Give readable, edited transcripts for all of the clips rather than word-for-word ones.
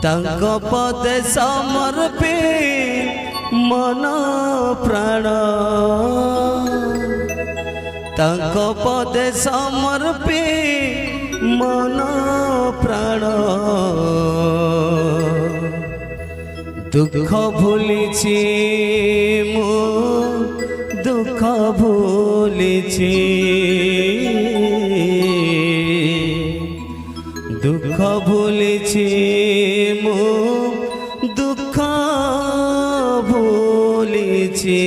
तंग पदे समर्पे मन प्राण तंग पदे समर्पे मन प्राण दुख भूलिछि मु दुख भूलिछि दुख भूलिछि मु दुख भूलिछि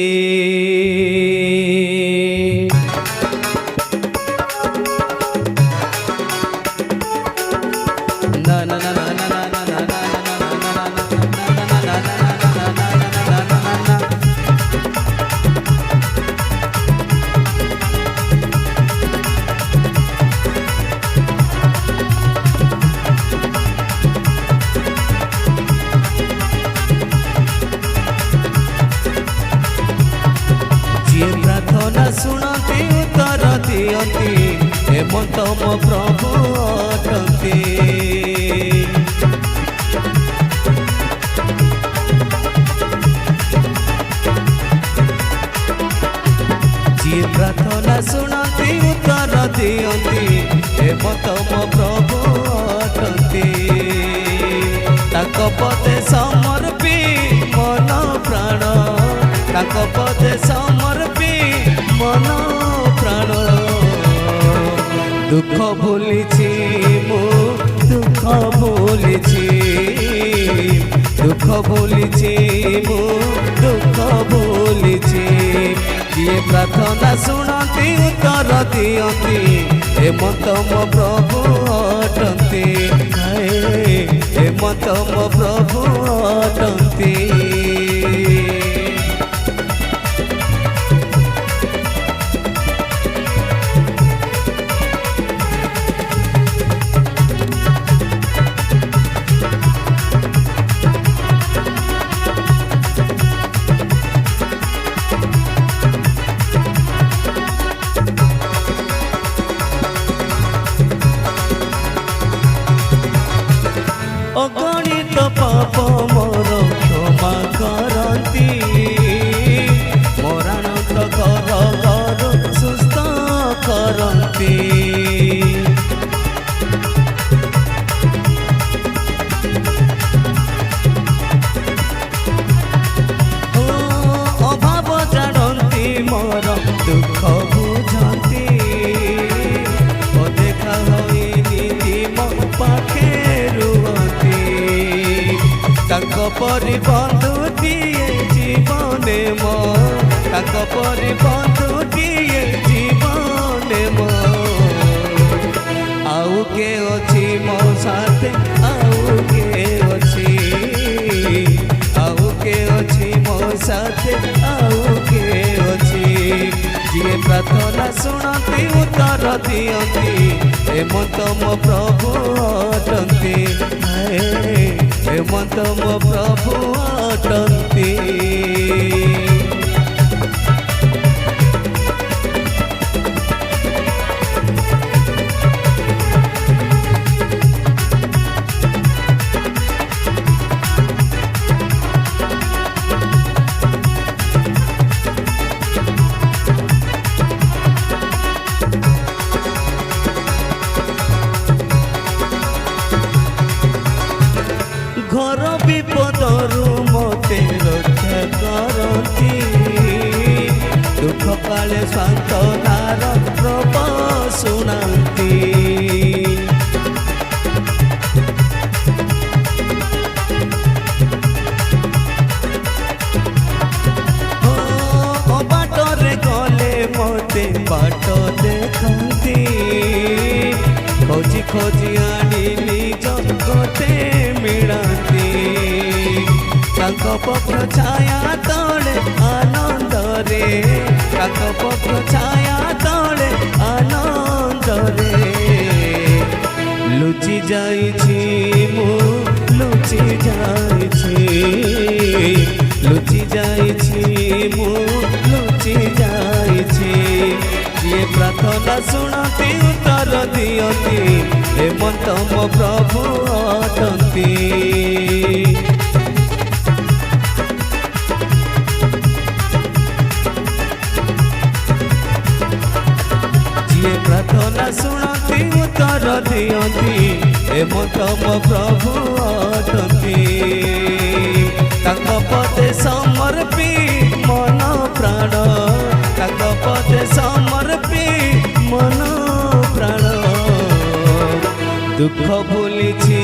ना ना ना ना ना ना ना ना प्रार्थना शुणती उत्तर दियंती हेमंत मो प्रभु अटंती जी प्रार्थना शुणती उत्तर दियंती हेमंत मो प्रभु अटंती ताक पदे समर्पी मन प्राण ताक पदे समर्पी मन प्राण दुख भूलिछि मु दुख भूलिछि दुख भूलिछि मु दुख भूलिछि ये प्रार्थना शुणती उत्तर दियंती हेमंत मो प्रभु अटंती हेमंत मो प्रभु अटंती अगणित पाप मोर क्षमा करती मोरानंद घर घर सुस्थ करती अभाव जानती मोर दुख बुझती देखा होइनी मो पाखे ताक परि बंधु दिए जीवने मो ताक परि बंधु दिए जीवने मो आउ के अछि मो साथे आउ के अछि मो साथे आउ के अछि जिए प्रार्थना शुणती उत्तर दियंती हेमंत मो प्रभु अटंती हेमंत मो प्रभु अटंती घर विपदरू मते रक्षा करती दुख काले सांत्वनार प्रभ शुणाती बाटरे गले मते बाट देखती खोजी खोजी आनी निज गोटे मिलती ताक पक्ष छाया तले आनंद रे ताक पक्ष छाया तले आनंद रे लुचि जाइछि मु लुचि जाइछि लुचि जाइछि मु लुचि जाइछि ये प्रार्थना शुणती उत्तर दियंती ଏମନ୍ତ ମୋ ପ୍ରଭୁ ଅଟନ୍ତି। ଯିଏ ପ୍ରାର୍ଥନା ଶୁଣନ୍ତି ଉତ୍ତର ଦିଅନ୍ତି ଏମନ୍ତ ମୋ ପ୍ରଭୁ ଅଟନ୍ତି। ତାଙ୍କ ପଦେ ସମର୍ପି ମନ ପ୍ରାଣ, ତାଙ୍କ ପଦେ ସମର୍ପି ମନ ପ୍ରାଣ। ଦୁଃଖ ଭୁଲିଛି